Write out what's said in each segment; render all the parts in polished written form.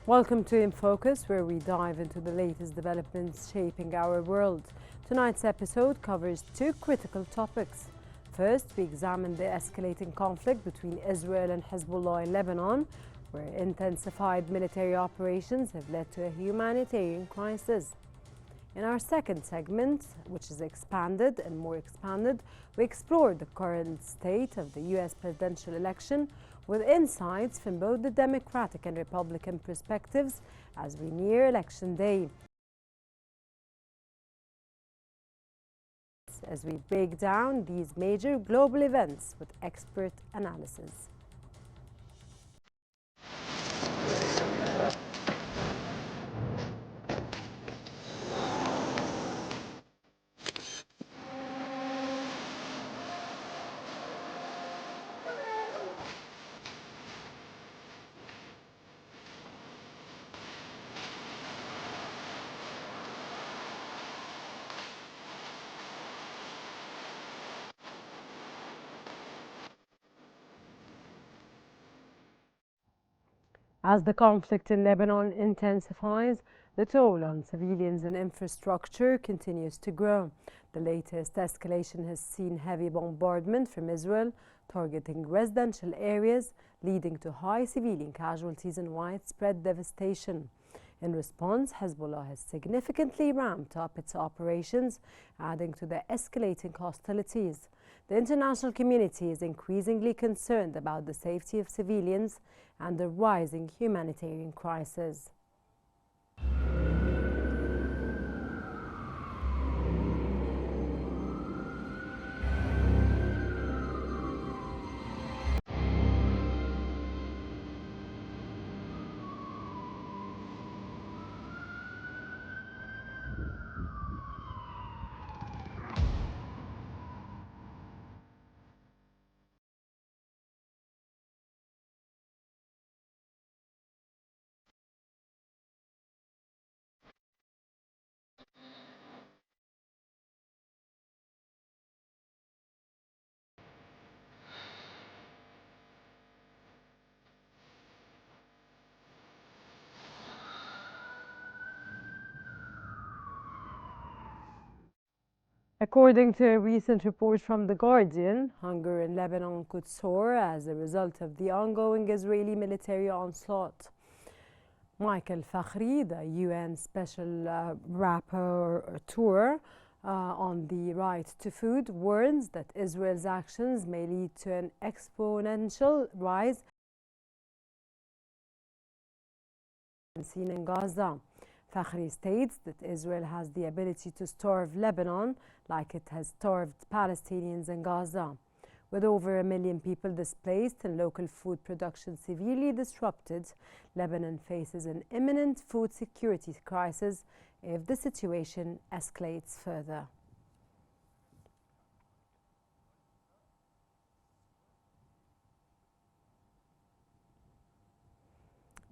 Welcome to In Focus, where we dive into the latest developments shaping our world. Tonight's episode covers two critical topics. First, we examine the escalating conflict between Israel and Hezbollah in Lebanon, where intensified military operations have led to a humanitarian crisis. In our second segment, which is expanded and more expanded, we explore the current state of the U.S. presidential election with insights from both the Democratic and Republican perspectives as we near Election Day. As we break down these major global events with expert analysis. As the conflict in Lebanon intensifies, the toll on civilians and infrastructure continues to grow. The latest escalation has seen heavy bombardment from Israel, targeting residential areas, leading to high civilian casualties and widespread devastation. In response, Hezbollah has significantly ramped up its operations, adding to the escalating hostilities. The international community is increasingly concerned about the safety of civilians and the rising humanitarian crisis. According to a recent report from The Guardian, hunger in Lebanon could soar as a result of the ongoing Israeli military onslaught. Michael Fakhri, the UN Special Rapporteur on the right to food, warns that Israel's actions may lead to an exponential rise seen in Gaza. Fakhri states that Israel has the ability to starve Lebanon like it has starved Palestinians in Gaza. With over 1 million people displaced and local food production severely disrupted, Lebanon faces an imminent food security crisis if the situation escalates further.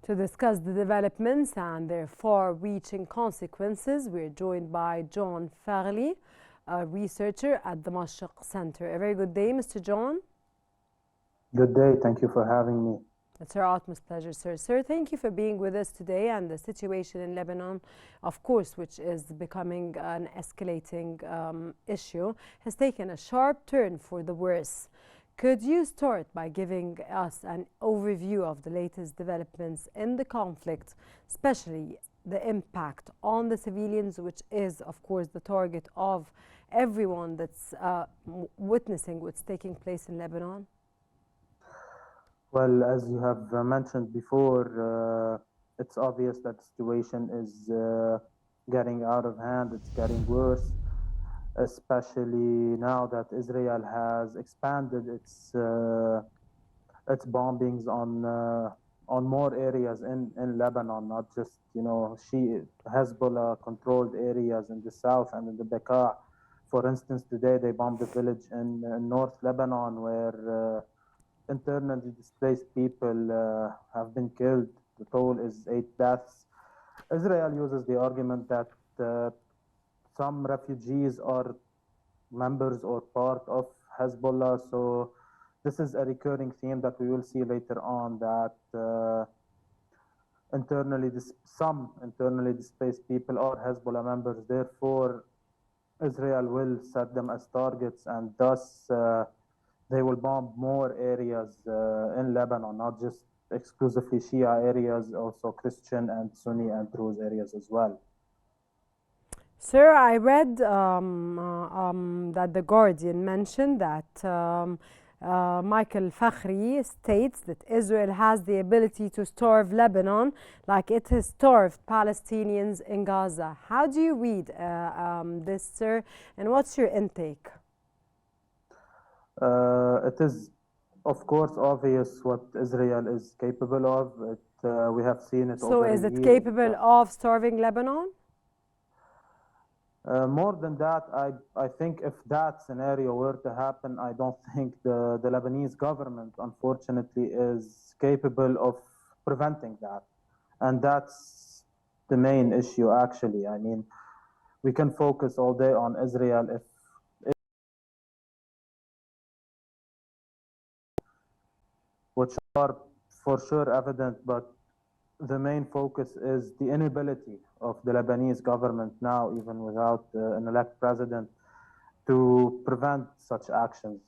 To discuss the developments and their far-reaching consequences, we're joined by John Faghli, a researcher at the Mashriq Center. A very good day, Mr. John. Good day. Thank you for having me. It's our utmost pleasure, sir. Sir, thank you for being with us today. And the situation in Lebanon, of course, which is becoming an escalating issue, has taken a sharp turn for the worse. Could you start by giving us an overview of the latest developments in the conflict, especially the impact on the civilians, which is, of course, the target of everyone that's witnessing what's taking place in Lebanon? Well, as you have mentioned before, it's obvious that the situation is getting out of hand. It's getting worse, especially now that Israel has expanded its bombings on more areas in Lebanon, not just Hezbollah controlled areas in the south and in the Bekaa. For instance, today they bombed a village in North Lebanon where internally displaced people have been killed. The toll is 8 deaths. Israel uses the argument that some refugees are members or part of Hezbollah. So this is a recurring theme that we will see later on, that some internally displaced people are Hezbollah members. Therefore, Israel will set them as targets, and thus they will bomb more areas in Lebanon, not just exclusively Shia areas, also Christian and Sunni and Druze areas as well. Sir, I read that The Guardian mentioned that Michael Fakhri states that Israel has the ability to starve Lebanon like it has starved Palestinians in Gaza. How do you read this, sir, and what's your intake? It is, of course, obvious what Israel is capable of. We have seen it So over is a it year. capable of starving Lebanon? More than that, I think if that scenario were to happen, I don't think the Lebanese government, unfortunately, is capable of preventing that. And that's the main issue, actually. I mean, we can focus all day on Israel which are for sure evident, but the main focus is the inability of the Lebanese government now, even without an elect president, to prevent such actions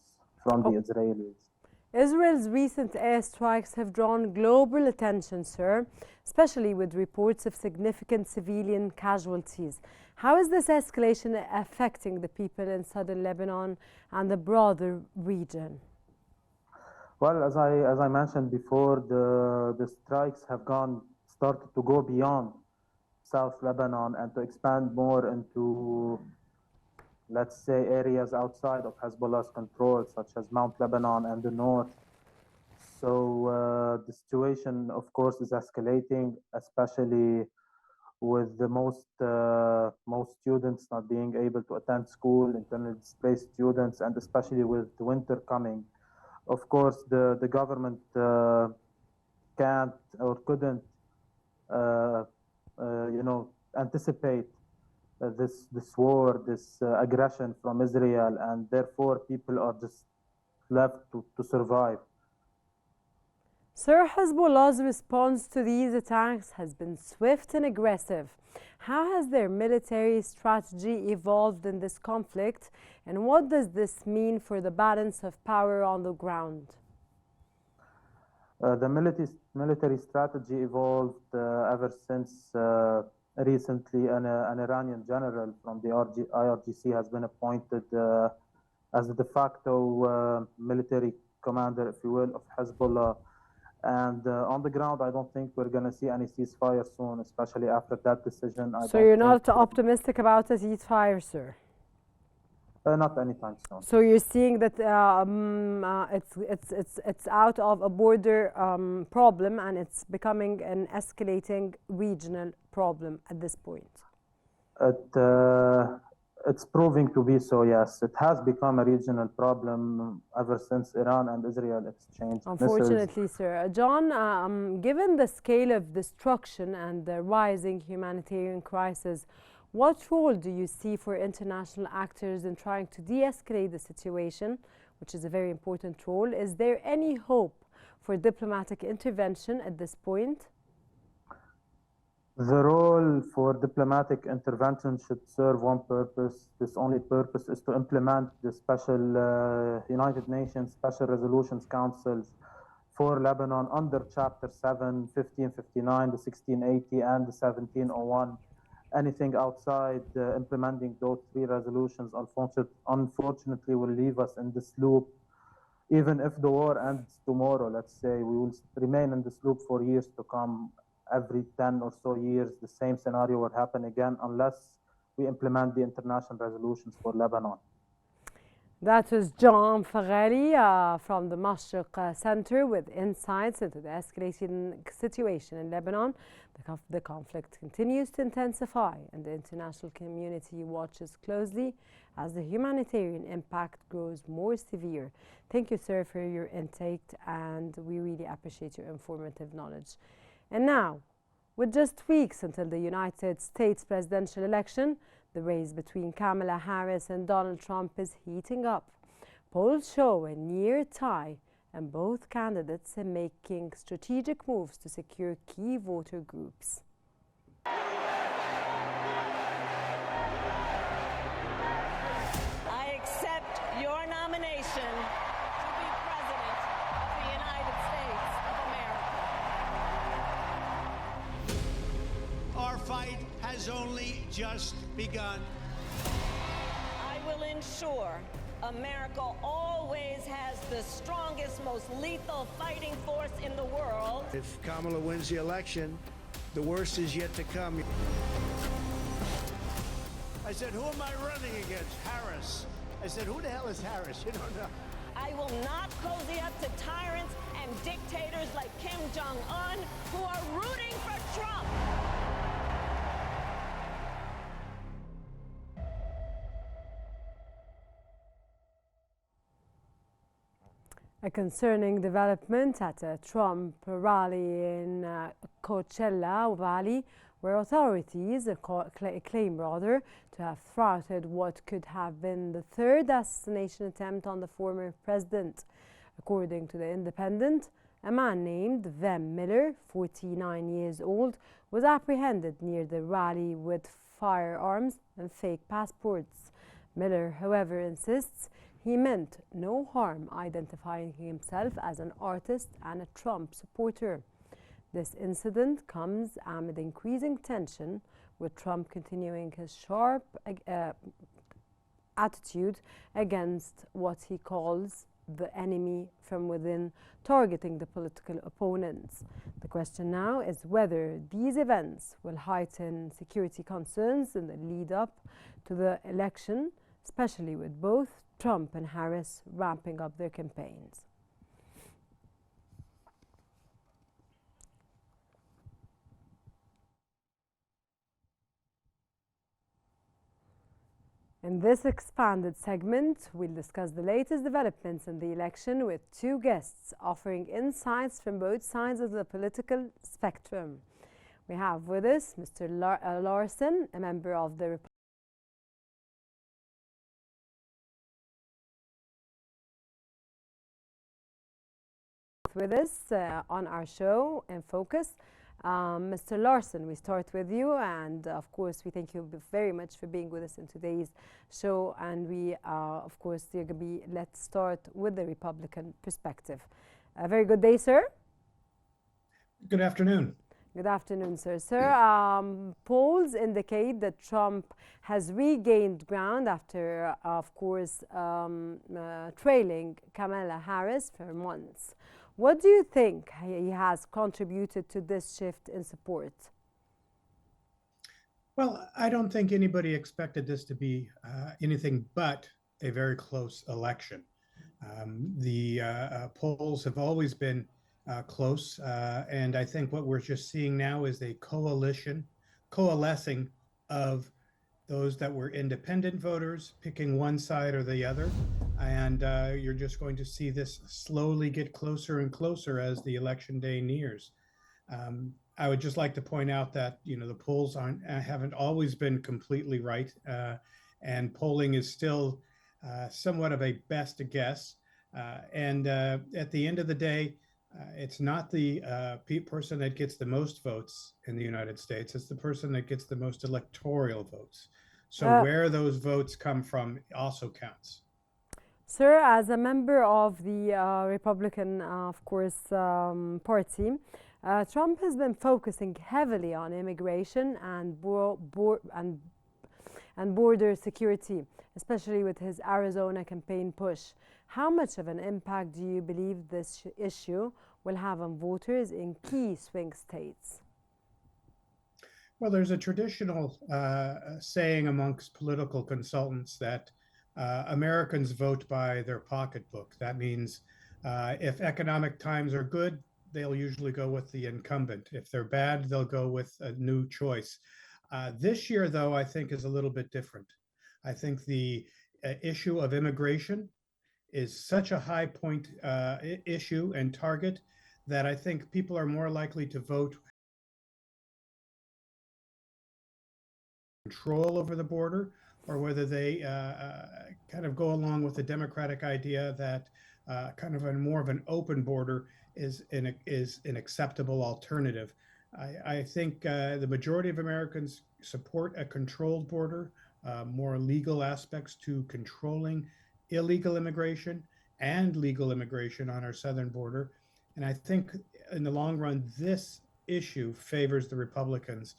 from the Israelis. Israel's recent airstrikes have drawn global attention, sir, especially with reports of significant civilian casualties. How is this escalation affecting the people in southern Lebanon and the broader region? Well, as I mentioned before, the strikes have started to go beyond South Lebanon and to expand more into, let's say, areas outside of Hezbollah's control, such as Mount Lebanon and the north. So the situation, of course, is escalating, especially with the most students not being able to attend school, internally displaced students, and especially with the winter coming. Of course, the government can't or couldn't, anticipate this war, this aggression from Israel, and therefore people are just left to survive. Sir, Hezbollah's response to these attacks has been swift and aggressive. How has their military strategy evolved in this conflict, and what does this mean for the balance of power on the ground? The military strategy evolved ever since recently an Iranian general from the IRGC has been appointed as the de facto military commander, if you will, of Hezbollah. And on the ground, I don't think we're going to see any ceasefire soon, especially after that decision. So you're not optimistic about a ceasefire, sir? Not anytime soon. So you're seeing that it's out of a border problem and it's becoming an escalating regional problem at this point? It's proving to be so, yes. It has become a regional problem ever since Iran and Israel exchanged Unfortunately, missiles. sir. John, given the scale of destruction and the rising humanitarian crisis, what role do you see for international actors in trying to de-escalate the situation, which is a very important role? Is there any hope for diplomatic intervention at this point? The role for diplomatic intervention should serve one purpose. This only purpose is to implement the special United Nations Special Resolutions Councils for Lebanon under Chapter 7, 1559, the 1680, and the 1701. Anything outside implementing those three resolutions, unfortunately, will leave us in this loop. Even if the war ends tomorrow, let's say, we will remain in this loop for years to come. Every 10 or so years, the same scenario will happen again unless we implement the international resolutions for Lebanon. That was John Faghali from the Mashriq Center with insights into the escalating situation in Lebanon. The conflict continues to intensify and the international community watches closely as the humanitarian impact grows more severe. Thank you, sir, for your intake, and we really appreciate your informative knowledge. And now, with just weeks until the United States presidential election, the race between Kamala Harris and Donald Trump is heating up. Polls show a near tie and both candidates are making strategic moves to secure key voter groups. I accept your nomination to be President of the United States of America. Our fight has only just begun. I will ensure America always has the strongest, most lethal fighting force in the world. If Kamala wins the election, the worst is yet to come. I said, who am I running against? Harris. I said, who the hell is Harris? You don't know. I will not cozy up to tyrants and dictators like Kim Jong-un who are rooting for Trump. A concerning development at a Trump rally in Coachella Valley, where authorities claim to have thwarted what could have been the third assassination attempt on the former president. According to The Independent, a man named Vem Miller, 49 years old, was apprehended near the rally with firearms and fake passports. Miller, however, insists he meant no harm, identifying himself as an artist and a Trump supporter. This incident comes amid increasing tension, with Trump continuing his sharp attitude against what he calls the enemy from within, targeting the political opponents. The question now is whether these events will heighten security concerns in the lead up to the election, especially with both Trump and Harris ramping up their campaigns. In this expanded segment, we'll discuss the latest developments in the election with two guests offering insights from both sides of the political spectrum. We have with us Mr. Larson, a member of the with us on our show in focus. Mr. Larson, we start with you, and of course we thank you very much for being with us in today's show, and we of course let's start with the Republican perspective. A very good day, sir. Good afternoon. Good afternoon, sir. Sir, polls indicate that Trump has regained ground after, of course, trailing Kamala Harris for months. What do you think he has contributed to this shift in support? Well, I don't think anybody expected this to be anything but a very close election. The polls have always been close, and I think what we're just seeing now is a coalescing of those that were independent voters picking one side or the other. And you're just going to see this slowly get closer and closer as the election day nears. I would just like to point out that, the polls haven't always been completely right, and polling is still somewhat of a best guess. And at the end of the day, it's not the person that gets the most votes in the United States. It's the person that gets the most electoral votes. So where those votes come from also counts. Sir, as a member of the Republican, of course, party, Trump has been focusing heavily on immigration and border security, especially with his Arizona campaign push. How much of an impact do you believe this issue will have on voters in key swing states? Well, there's a traditional saying amongst political consultants that Americans vote by their pocketbook. That means if economic times are good, they'll usually go with the incumbent. If they're bad, they'll go with a new choice. This year, though, I think is a little bit different. I think the issue of immigration is such a high point issue and target that I think people are more likely to vote control over the border, or whether they kind of go along with the Democratic idea that kind of more of an open border is an acceptable alternative. I think the majority of Americans support a controlled border, more legal aspects to controlling illegal immigration and legal immigration on our southern border. And I think in the long run, this issue favors the Republicans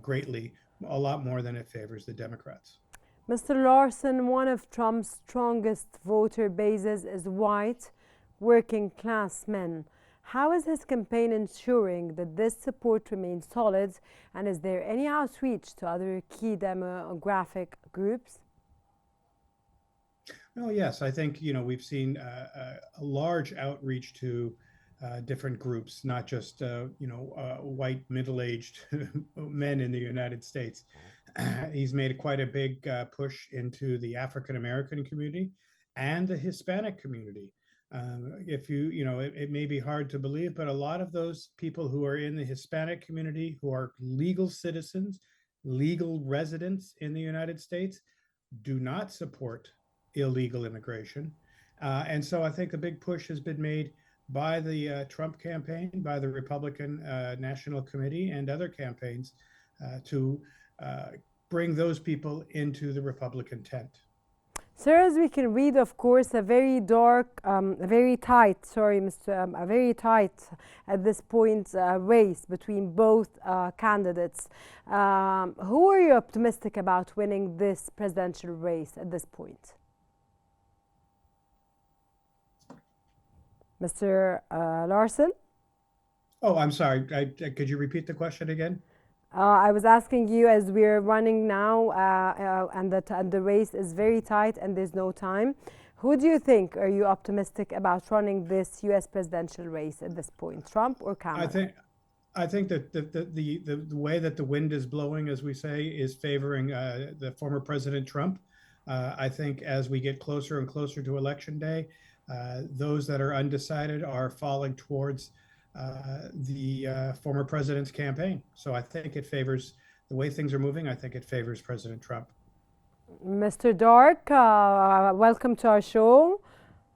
greatly, a lot more than it favors the Democrats. Mr. Larson, one of Trump's strongest voter bases is white, working class men. How is his campaign ensuring that this support remains solid, and is there any outreach to other key demographic groups? Oh, yes, I think, we've seen a large outreach to different groups, not just, white middle-aged men in the United States. He's made quite a big push into the African-American community and the Hispanic community. It may be hard to believe, but a lot of those people who are in the Hispanic community, who are legal citizens, legal residents in the United States, do not support illegal immigration. And so I think a big push has been made by the Trump campaign, by the Republican National Committee and other campaigns to bring those people into the Republican tent. Sir, as we can read, of course, a very tight at this point race between both candidates. Who are you optimistic about winning this presidential race at this point? Mr. Larson? Oh, I'm sorry. Could you repeat the question again? I was asking you, as we're running now and the race is very tight and there's no time, who do you think are you optimistic about running this U.S. presidential race at this point, Trump or Kamala? I think that the way that the wind is blowing, as we say, is favoring the former President Trump. I think as we get closer and closer to Election Day, those that are undecided are falling towards the former president's campaign. So I think it favors the way things are moving. I think it favors President Trump. Mr. Dark, welcome to our show,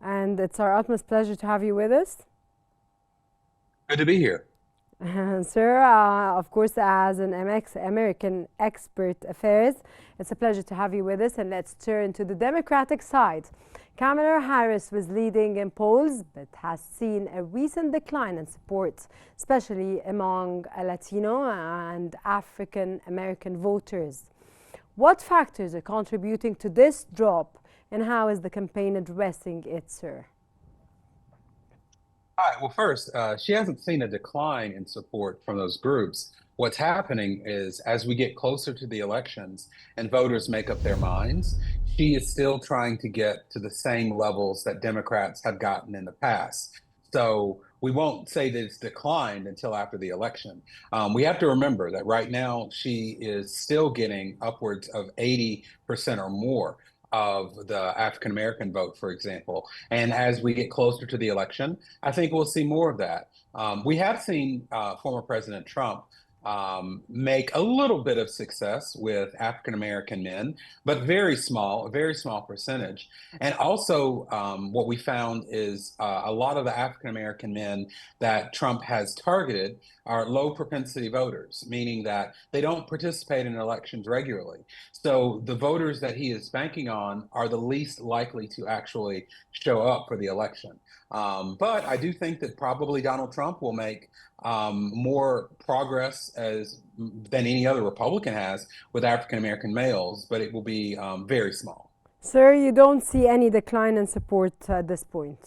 and it's our utmost pleasure to have you with us. Good to be here. Sir, of course, as an American expert affairs, it's a pleasure to have you with us. And let's turn to the Democratic side. Kamala Harris was leading in polls, but has seen a recent decline in support, especially among Latino and African American voters. What factors are contributing to this drop, and how is the campaign addressing it, sir? All right. Well, first, she hasn't seen a decline in support from those groups. What's happening is as we get closer to the elections and voters make up their minds, she is still trying to get to the same levels that Democrats have gotten in the past. So we won't say that it's declined until after the election. We have to remember that right now she is still getting upwards of 80% or more of the African American vote, for example. And as we get closer to the election, I think we'll see more of that. We have seen former President Trump make a little bit of success with African American men, but a very small percentage. And also what we found is a lot of the African American men that Trump has targeted are low propensity voters, meaning that they don't participate in elections regularly. So the voters that he is banking on are the least likely to actually show up for the election. But I do think that probably Donald Trump will make more progress than any other Republican has with African American males, but it will be very small. Sir, you don't see any decline in support at this point?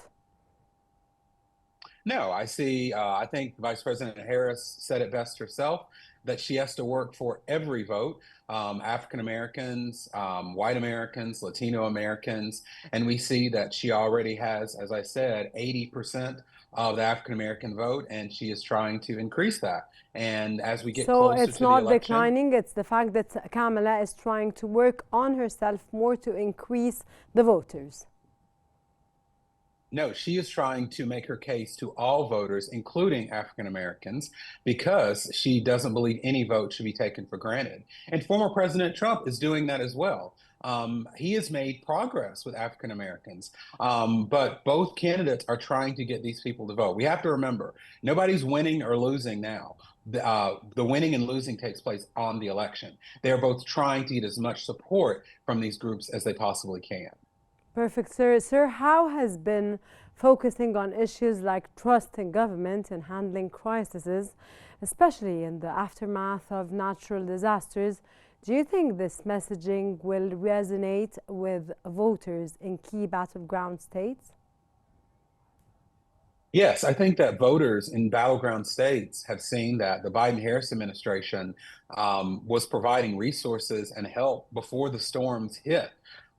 No, I see. I think Vice President Harris said it best herself, that she has to work for every vote, African Americans, white Americans, Latino Americans, and we see that she already has, as I said, 80% of the African American vote, and she is trying to increase that. And as we get closer to the election, so it's not declining, it's the fact that Kamala is trying to work on herself more to increase the voters. No, she is trying to make her case to all voters, including African Americans, because she doesn't believe any vote should be taken for granted. And former President Trump is doing that as well. He has made progress with African Americans, but both candidates are trying to get these people to vote. We have to remember, nobody's winning or losing now. The winning and losing takes place on the election. They're both trying to get as much support from these groups as they possibly can. Perfect, sir. Sir, how has been focusing on issues like trust in government and handling crises, especially in the aftermath of natural disasters? Do you think this messaging will resonate with voters in key battleground states? Yes, I think that voters in battleground states have seen that the Biden-Harris administration was providing resources and help before the storms hit.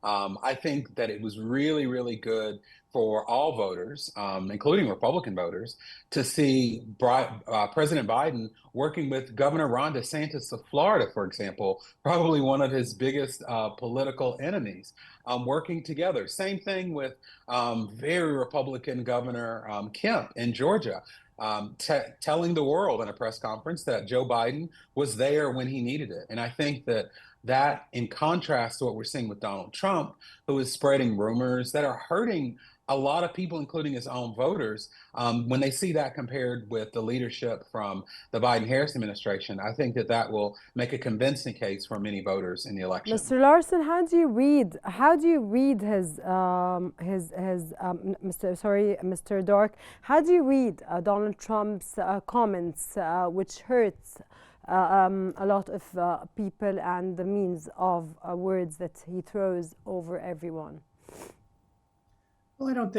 I think that it was really, really good for all voters, including Republican voters, to see President Biden working with Governor Ron DeSantis of Florida, for example, probably one of his biggest political enemies, working together. Same thing with very Republican Governor Kemp in Georgia. Telling the world in a press conference that Joe Biden was there when he needed it. And I think that in contrast to what we're seeing with Donald Trump, who is spreading rumors that are hurting a lot of people, including his own voters, when they see that compared with the leadership from the Biden-Harris administration, I think that will make a convincing case for many voters in the election. Mr. Larson, how do you read Mr. Dark, how do you read Donald Trump's comments, which hurts a lot of people, and the means of words that he throws over everyone? Well, I don't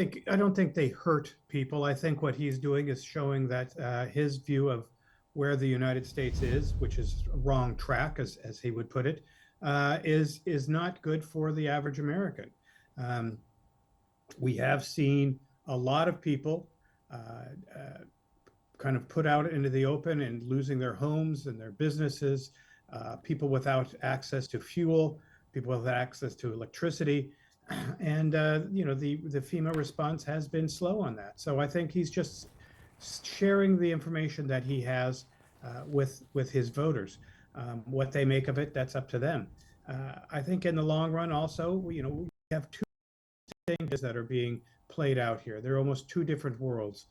think they hurt people. I think what he's doing is showing that his view of where the United States is, which is a wrong track, as he would put it, is not good for the average American. We have seen a lot of people kind of put out into the open and losing their homes and their businesses, people without access to fuel, people without access to electricity. And the FEMA response has been slow on that. So I think he's just sharing the information that he has with his voters. What they make of it, that's up to them. I think in the long run, also, we have two things that are being played out here. They're almost two different worlds.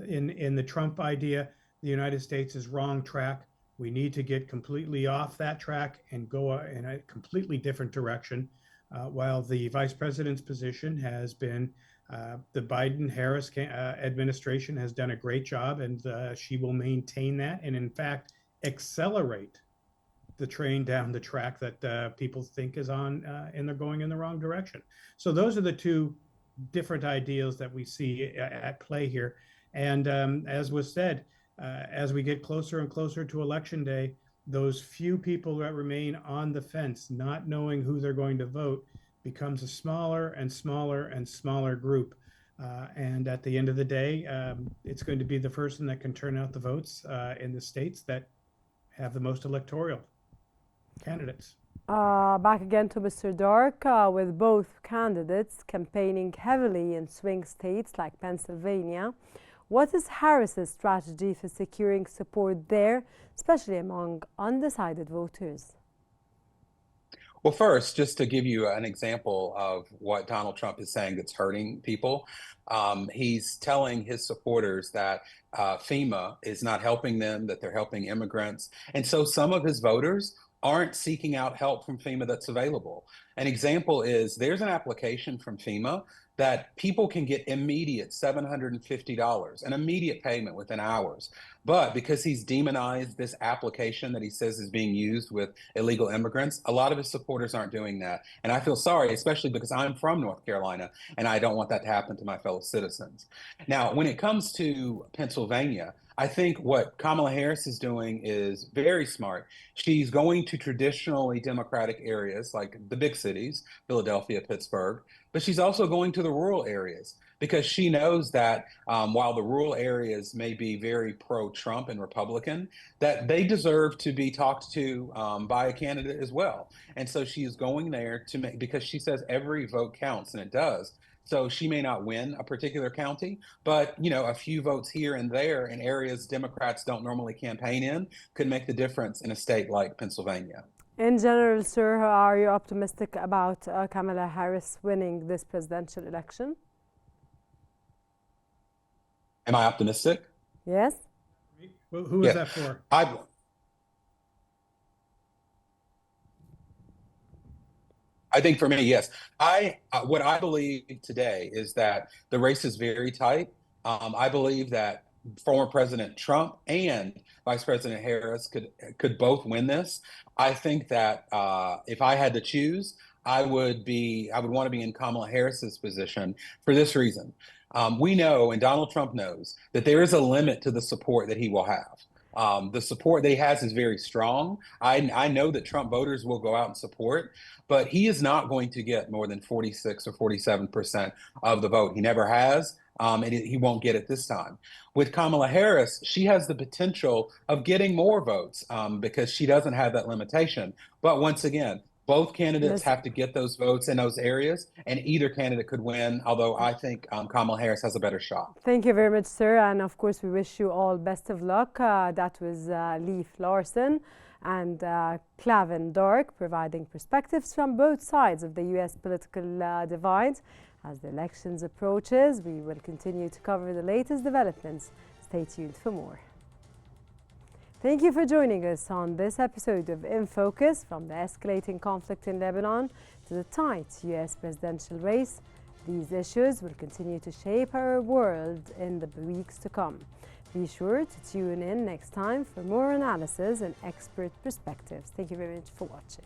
In the Trump idea, the United States is wrong track. We need to get completely off that track and go in a completely different direction. While the vice president's position has been the Biden-Harris administration has done a great job, and she will maintain that and, in fact, accelerate the train down the track that people think is on, and they're going in the wrong direction. So those are the two different ideals that we see at play here. And as was said, as we get closer and closer to Election Day, those few people that remain on the fence, not knowing who they're going to vote, becomes a smaller and smaller and smaller group. And at the end of the day, it's going to be the person that can turn out the votes in the states that have the most electoral candidates. Back again to Mr. Dark, with both candidates campaigning heavily in swing states like Pennsylvania. What is Harris's strategy for securing support there, especially among undecided voters? Well, first, just to give you an example of what Donald Trump is saying that's hurting people, he's telling his supporters that FEMA is not helping them, that they're helping immigrants. And so some of his voters aren't seeking out help from FEMA that's available. An example is there's an application from FEMA that people can get immediate $750, an immediate payment within hours. But because he's demonized this application that he says is being used with illegal immigrants, a lot of his supporters aren't doing that. And I feel sorry, especially because I'm from North Carolina and I don't want that to happen to my fellow citizens. Now, when it comes to Pennsylvania, I think what Kamala Harris is doing is very smart. She's going to traditionally Democratic areas like the big cities, Philadelphia, Pittsburgh, but she's also going to the rural areas because she knows that while the rural areas may be very pro-Trump and Republican, that they deserve to be talked to by a candidate as well. And so she is going there to make, because she says every vote counts, and it does. So she may not win a particular county, but a few votes here and there in areas Democrats don't normally campaign in could make the difference in a state like Pennsylvania. In general, sir, are you optimistic about Kamala Harris winning this presidential election? Am I optimistic? Yes. Who is that for? I think for me, yes. What I believe today is that the race is very tight. I believe that former President Trump and Vice President Harris could both win this. I think that if I had to choose, I would want to be in Kamala Harris's position for this reason. We know, and Donald Trump knows, that there is a limit to the support that he will have. The support that he has is very strong. I know that Trump voters will go out and support, but he is not going to get more than 46 or 47% of the vote. He never has, and he won't get it this time. With Kamala Harris, she has the potential of getting more votes because she doesn't have that limitation. But once again, both candidates have to get those votes in those areas, and either candidate could win, although I think Kamala Harris has a better shot. Thank you very much, sir. And of course, we wish you all best of luck. That was Leif Larson and Clavin Dark, providing perspectives from both sides of the U.S. political divide. As the elections approaches, we will continue to cover the latest developments. Stay tuned for more. Thank you for joining us on this episode of In Focus. From the escalating conflict in Lebanon to the tight U.S. presidential race, these issues will continue to shape our world in the weeks to come. Be sure to tune in next time for more analysis and expert perspectives. Thank you very much for watching.